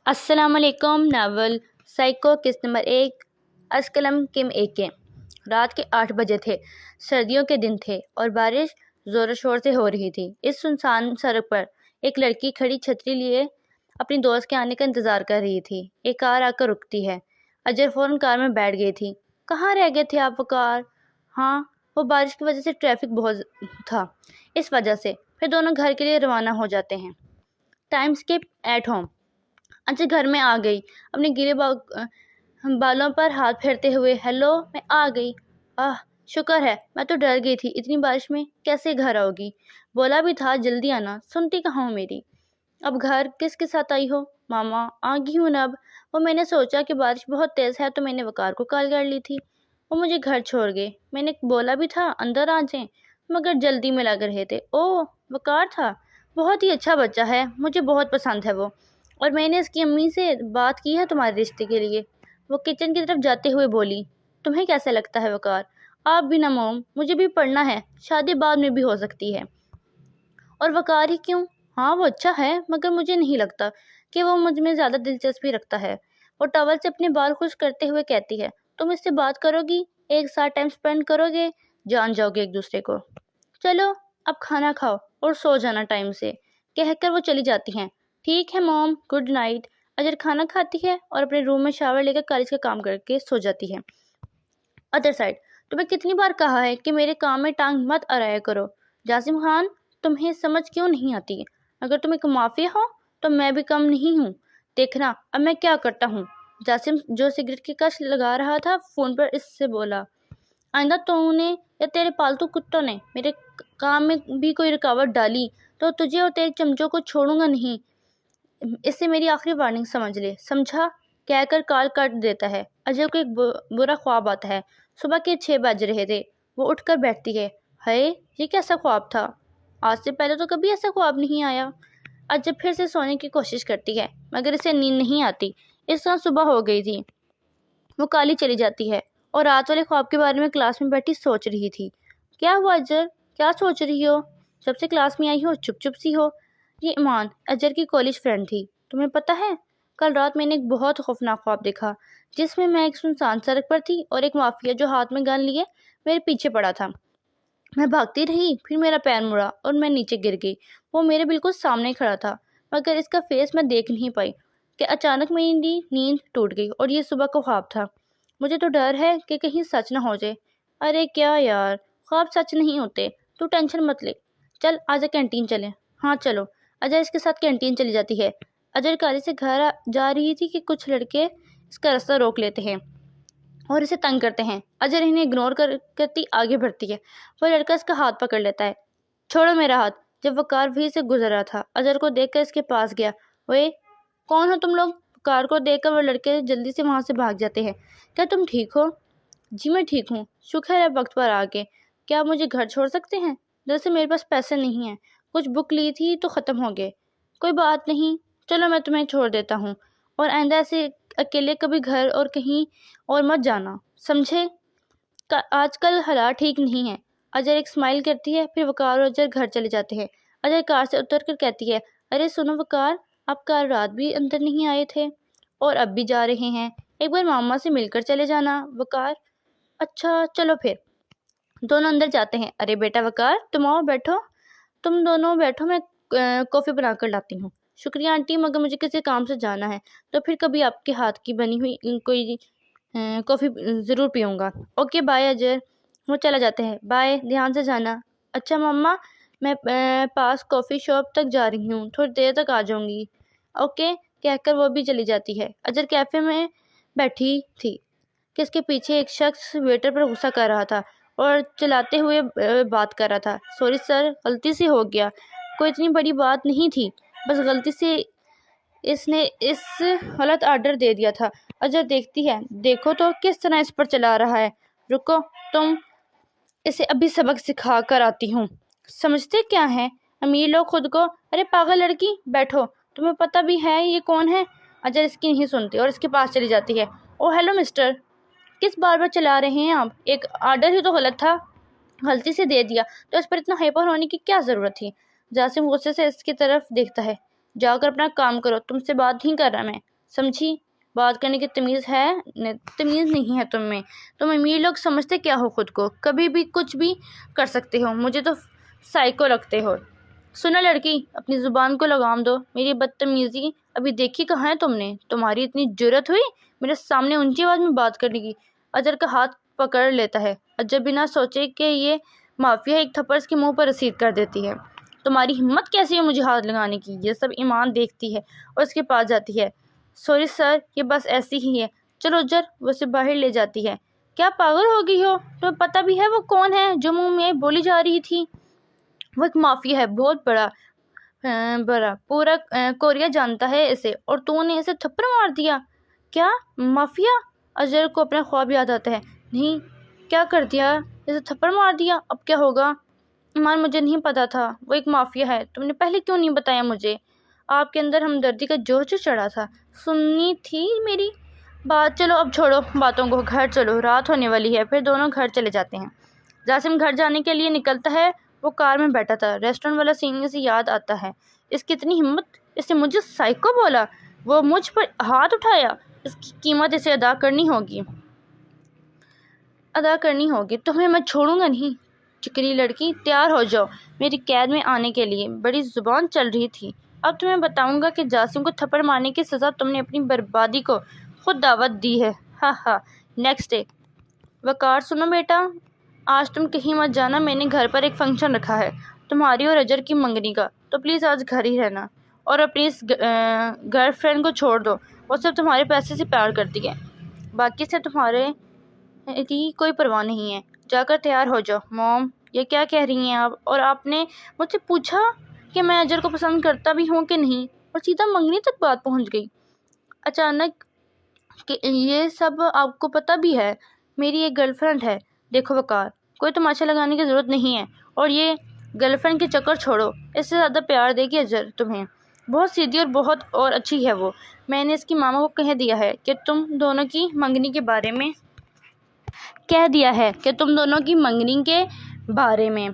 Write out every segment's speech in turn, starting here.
السلام علیکم۔ Novel psycho قسط نمبر 1 از قلم کم کے۔ رات کے 8 بجے تھے۔ سردیوں کے دن تھے اور بارش زور و شور سے ہو رہی تھی۔ اس سنسان سڑک پر ایک لڑکی کھڑی چھتری لیے اپنی دوست کے آنے کا انتظار کر رہی تھی۔ ایک کار آ کر رکتی ہے۔ اجر فوراً کار میں بیٹھ گئی تھی۔ کہاں رہ گئے تھے آپ وقار؟ ہاں، وہ بارش کی وجہ سے ٹریفک بہت تھا، اس وجہ سے پھر دونوں گھر کے لیے روانہ ہو جاتے ہیں۔ Time skip at home. اجر گھر میں آ گئی، اپنے گیلے بالوں پر ہاتھ پھیرتے ہوئے۔ ہیلو، میں آ گئی۔ شکر ہے، میں تو ڈر گئی تھی، اتنی بارش میں کیسے گھر آؤ گی؟ بولا بھی تھا جلدی آنا، سنتی کہاں ہو میری؟ اب گھر کس کے ساتھ آئی ہو؟ ماما، آ گئی ہوں نا اب۔ وہ میں نے سوچا کہ بارش بہت تیز ہے تو میں نے وقار کو کال کر لی تھی۔ وہ مجھے گھر چھوڑ گئے۔ میں نے بولا بھی تھا اندر آ جائیں، مگر جلدی میں لگ رہے تھے۔ وقار تھا، بہت ہی اچھا بچہ ہے، مجھے بہت پسند ہے وہ، اور میں نے اس کی امی سے بات کی ہے تمہارے رشتے کے لیے۔ وہ کچن کی طرف جاتے ہوئے بولی۔ تمہیں کیسا لگتا ہے وقار؟ آپ بھی نہ موم، مجھے بھی پڑھنا ہے، شادی بعد میں بھی ہو سکتی ہے۔ اور وقار ہی کیوں؟ ہاں وہ اچھا ہے، مگر مجھے نہیں لگتا کہ وہ مجھ میں زیادہ دلچسپی رکھتا ہے۔ وہ ٹاول سے اپنے بال خشک کرتے ہوئے کہتی ہے۔ تم اس سے بات کرو گی، ایک ساتھ ٹائم سپینڈ کرو گے، جان جاؤ گے ایک دوسرے کو۔ چلو اب کھانا کھاؤ اور سو جانا ٹائم سے، کہہ کر وہ چلی جاتی ہیں۔ ٹھیک ہے موم، گڈ نائٹ۔ اجر کھانا کھاتی ہے اور اپنے روم میں شاور لے کر کالج کا کام کر کے سو جاتی ہے۔ ادر سائڈ، تمہیں کتنی بار کہا ہے کہ میرے کام میں ٹانگ مت اڑایا کرو؟ جاسم خان، تمہیں سمجھ کیوں نہیں آتی؟ اگر تم ایک مافیا ہو تو میں بھی کم نہیں ہوں۔ دیکھنا اب میں کیا کرتا ہوں۔ جاسم جو سگریٹ کی کش لگا رہا تھا فون پر اس سے بولا۔ آئندہ تو نے یا تیرے پالتو کتوں نے میرے کام میں بھی کوئی رکاوٹ ڈالی تو تجھے اور تیرے چمچوں کو چھوڑوں گا نہیں۔ اس سے میری آخری وارننگ سمجھ لے، سمجھا؟ کہہ کر کال کاٹ دیتا ہے۔ اجے کو ایک برا خواب آتا ہے۔ صبح کے 6 بج رہے تھے۔ وہ اٹھ کر بیٹھتی ہے۔ ہائے، یہ کیسا خواب تھا؟ آج سے پہلے تو کبھی ایسا خواب نہیں آیا۔ اجے پھر سے سونے کی کوشش کرتی ہے، مگر اسے نیند نہیں آتی۔ اس طرح صبح ہو گئی تھی۔ وہ کالج چلی جاتی ہے اور رات والے خواب کے بارے میں کلاس میں بیٹھی سوچ رہی تھی۔ کیا ہوا اجر؟ کیا سوچ رہی ہو؟ جب سے کلاس میں آئی ہو چپ چپ سی ہو۔ یہ ایمان اجر کی کالج فرینڈ تھی۔ تمہیں پتہ ہے، کل رات میں نے ایک بہت خوفناک خواب دیکھا، جس میں ایک سنسان سڑک پر تھی اور ایک مافیا جو ہاتھ میں گن لیے میرے پیچھے پڑا تھا۔ میں بھاگتی رہی، پھر میرا پیر مڑا اور میں نیچے گر گئی۔ وہ میرے بالکل سامنے کھڑا تھا، مگر اس کا فیس میں دیکھ نہیں پائی کہ اچانک میری نیند ٹوٹ گئی اور یہ صبح کا خواب تھا۔ مجھے تو ڈر ہے کہ کہیں سچ نہ ہو جائے۔ ارے کیا یار، خواب سچ نہیں ہوتے، تو ٹینشن مت لے۔ چل آجا کینٹین چلیں۔ ہاں چلو۔ اجر اس کے ساتھ کینٹین چلی جاتی ہے۔ اجر کالج سے گھر جا رہی تھی کہ کچھ لڑکے اس کا راستہ روک لیتے ہیں اور اسے تنگ کرتے ہیں۔ اجر انہیں اگنور کرتی آگے بڑھتی ہے۔ وہ لڑکا اس کا ہاتھ پکڑ لیتا ہے۔ چھوڑو میرا ہاتھ۔ جب وقار وہیں سے گزر رہا تھا، اجر کو دیکھ کر اس کے پاس گیا۔ اوئے، کون ہو تم لوگ؟ وقار کو دیکھ کر وہ لڑکے جلدی سے وہاں سے بھاگ جاتے ہیں۔ کیا تم ٹھیک ہو؟ جی میں ٹھیک ہوں، شکر ہے وقت پر آ گئے۔ کیا آپ مجھے گھر چھوڑ سکتے ہیں؟ دراصل میرے پاس پیسے نہیں ہیں، کچھ بک لی تھی تو ختم ہو گئے۔ کوئی بات نہیں، چلو میں تمہیں چھوڑ دیتا ہوں، اور آئندہ ایسے اکیلے کبھی گھر اور کہیں اور مت جانا، سمجھے؟ آج کل حالات ٹھیک نہیں ہیں۔ اجر ایک اسمائل کرتی ہے، پھر وقار اور اجر گھر چلے جاتے ہیں۔ اجر کار سے اتر کر کہتی ہے، ارے سنو وقار، آپ کل رات بھی اندر نہیں آئے تھے اور اب بھی جا رہے ہیں، ایک بار ماما سے مل کر چلے جانا۔ وقار، اچھا چلو پھر۔ دونوں اندر جاتے ہیں۔ ارے بیٹا وقار، تم آؤ بیٹھو، تم دونوں بیٹھو، میں کافی بنا کر لاتی ہوں۔ شکریہ آنٹی، مگر مجھے کسی کام سے جانا ہے، تو پھر کبھی آپ کے ہاتھ کی بنی ہوئی کوئی کافی ضرور پیوں گا۔ اوکے بائے اجر۔ وہ چلا جاتے ہیں۔ بائے، دھیان سے جانا۔ اچھا مما، میں پاس کافی شاپ تک جا رہی ہوں، تھوڑی دیر تک آ جاؤں گی۔ اوکے کہہ کر وہ بھی چلی جاتی ہے۔ اجر کیفے میں بیٹھی تھی کہ اس کے پیچھے ایک شخص ویٹر پر غصہ کر رہا تھا اور چلاتے ہوئے بات کر رہا تھا۔ سوری سر، غلطی سے ہو گیا، کوئی اتنی بڑی بات نہیں تھی، بس غلطی سے اس نے غلط آرڈر دے دیا تھا۔ اجر دیکھتی ہے، دیکھو تو کس طرح اس پر چلا رہا ہے، رکو تم اسے ابھی سبق سکھا کر آتی ہوں۔ سمجھتے کیا ہیں امیر لوگ خود کو؟ ارے پاگل لڑکی، بیٹھو، تمہیں پتہ بھی ہے یہ کون ہے؟ اجر اس کی نہیں سنتی اور اس کے پاس چلی جاتی ہے۔ او ہیلو مسٹر، کس بار بار چلا رہے ہیں آپ؟ ایک آرڈر ہی تو غلط تھا، غلطی سے دے دیا تو اس پر اتنا ہائپر ہونے کی کیا ضرورت تھی؟ جاسم غصے سے اس کی طرف دیکھتا ہے۔ جا کر اپنا کام کرو، تم سے بات نہیں کر رہا میں۔ سمجھی؟ بات کرنے کی تمیز ہے؟ تمیز نہیں ہے تم میں۔ تم امیر لوگ سمجھتے کیا ہو خود کو؟ کبھی بھی کچھ بھی کر سکتے ہو، مجھے تو سائیکو لگتے ہو۔ سنو لڑکی، اپنی زبان کو لگام دو۔ میری بدتمیزی ابھی دیکھی کہاں ہے تم نے؟ تمہاری اتنی جرأت ہوئی میرے سامنے اونچی آواز میں بات کرنے کی؟ اجر کا ہاتھ پکڑ لیتا ہے۔ اجر بنا سوچے کہ یہ مافیا ایک تھپڑ اس کے منہ پر رسید کر دیتی ہے۔ تمہاری ہمت کیسی ہے مجھے ہاتھ لگانے کی؟ یہ سب ایمان دیکھتی ہے اور اس کے پاس جاتی ہے۔ سوری سر، یہ بس ایسی ہی ہے۔ چلو اجر، وہ اسے باہر لے جاتی ہے۔ کیا پاگل ہو گئی ہو؟ تمہیں پتہ بھی ہے وہ کون ہے جو منہ میں بولی جا رہی تھی؟ وہ ایک مافیا ہے، بہت بڑا پورا کوریا جانتا ہے اسے، اور تو نے اسے تھپڑ مار دیا؟ کیا مافیا؟ اجر کو اپنا خواب یاد آتا ہے۔ نہیں، کیا کر دیا؟ اسے تھپڑ مار دیا؟ اب کیا ہوگا؟ ایمان، مجھے نہیں پتا تھا وہ ایک مافیا ہے۔ تم نے پہلے کیوں نہیں بتایا مجھے؟ آپ کے اندر ہمدردی کا جوش چڑھا تھا، سننی تھی میری بات۔ چلو اب چھوڑو باتوں کو، گھر چلو، رات ہونے والی ہے۔ پھر دونوں گھر چلے جاتے ہیں۔ جاسم گھر جانے کے لیے نکلتا ہے۔ وہ کار میں بیٹھا تھا۔ ریسٹورنٹ والا سین اسے یاد آتا ہے۔ اس کی اتنی ہمت، اس نے مجھے سائیکو بولا، وہ مجھ پر ہاتھ اٹھایا۔ اس کی قیمت اسے ادا کرنی ہوگی۔ تمہیں میں چھوڑوں گا نہیں۔ چکنی لڑکی، تیار ہو جاؤ میری قید میں آنے کے لیے۔ بڑی زبان چل رہی تھی۔ اب تمہیں بتاؤں گا کہ جاسم کو تھپڑ مارنے کی سزا تم نے اپنی بربادی کو خود دعوت دی ہے۔ ہاں ہاں۔ Next day. وقار، سنو بیٹا، آج تم کہیں مت جانا۔ میں نے گھر پر ایک فنکشن رکھا ہے تمہاری اور اجر کی منگنی کا، تو پلیز آج گھر ہی رہنا۔ اور اپنی اس گرل فرینڈ کو چھوڑ دو، وہ صرف تمہارے پیسے سے پیار کرتی ہے، باقی سے تمہارے کوئی پرواہ نہیں ہے۔ جا کر تیار ہو جاؤ۔ موم، یہ کیا کہہ رہی ہیں آپ؟ اور آپ نے مجھ سے پوچھا کہ میں اجر کو پسند کرتا بھی ہوں کہ نہیں، اور سیدھا منگنی تک بات پہنچ گئی اچانک کہ یہ سب آپ کو پتہ بھی ہے میری ایک گرل فرینڈ ہے۔ دیکھو وقار، کوئی تماشا لگانے کی ضرورت نہیں ہے، اور یہ گرل فرینڈ کے چکر چھوڑو۔ اس سے زیادہ پیار دے گی اجر تمہیں، بہت سیدھی اور بہت اور اچھی ہے وہ۔ میں نے اس کی ماما کو کہہ دیا ہے کہ تم دونوں کی منگنی کے بارے میں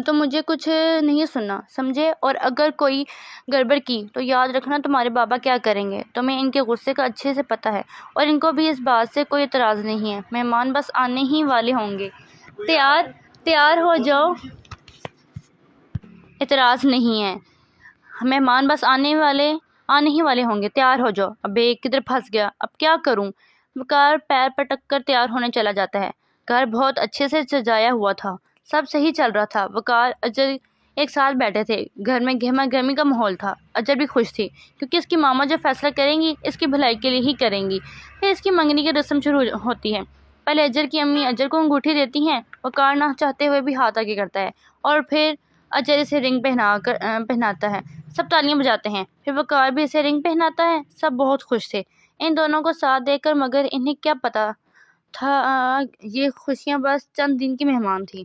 تو مجھے کچھ نہیں سننا، سمجھے؟ اور اگر کوئی گڑبڑ کی تو یاد رکھنا تمہارے بابا کیا کریں گے۔ تمہیں ان کے غصے کا اچھے سے پتہ ہے، اور ان کو بھی اس بات سے کوئی اعتراض نہیں ہے۔ مہمان بس آنے ہی والے ہوں گے۔ تیار ہو جاؤ۔ اعتراض نہیں ہے، مہمان بس آنے ہی والے ہوں گے۔ تیار ہو جاؤ۔ ابے کدھر پھنس گیا، اب کیا کروں؟ وقار پیر پٹک کر تیار ہونے چلا جاتا ہے۔ گھر بہت اچھے سے سجایا ہوا تھا، سب صحیح چل رہا تھا۔ وقار اجر ایک ساتھ بیٹھے تھے۔ گھر میں گہما گہمی کا ماحول تھا۔ اجر بھی خوش تھی، کیونکہ اس کی ماما جو فیصلہ کریں گی اس کی بھلائی کے لیے ہی کریں گی۔ پھر اس کی منگنی کی رسم شروع ہوتی ہے۔ پہلے اجر کی امی اجر کو انگوٹھی دیتی ہیں۔ وقار نہ چاہتے ہوئے بھی ہاتھ آگے کرتا ہے، اور پھر اجر اسے رنگ پہناتا ہے۔ سب تالیاں بجاتے ہیں۔ پھر وقار بھی اسے رنگ پہناتا ہے۔ سب بہت خوش تھے ان دونوں کو ساتھ دیکھ کر، مگر انہیں کیا پتا تھا یہ خوشیاں بس چند دن کی مہمان تھی۔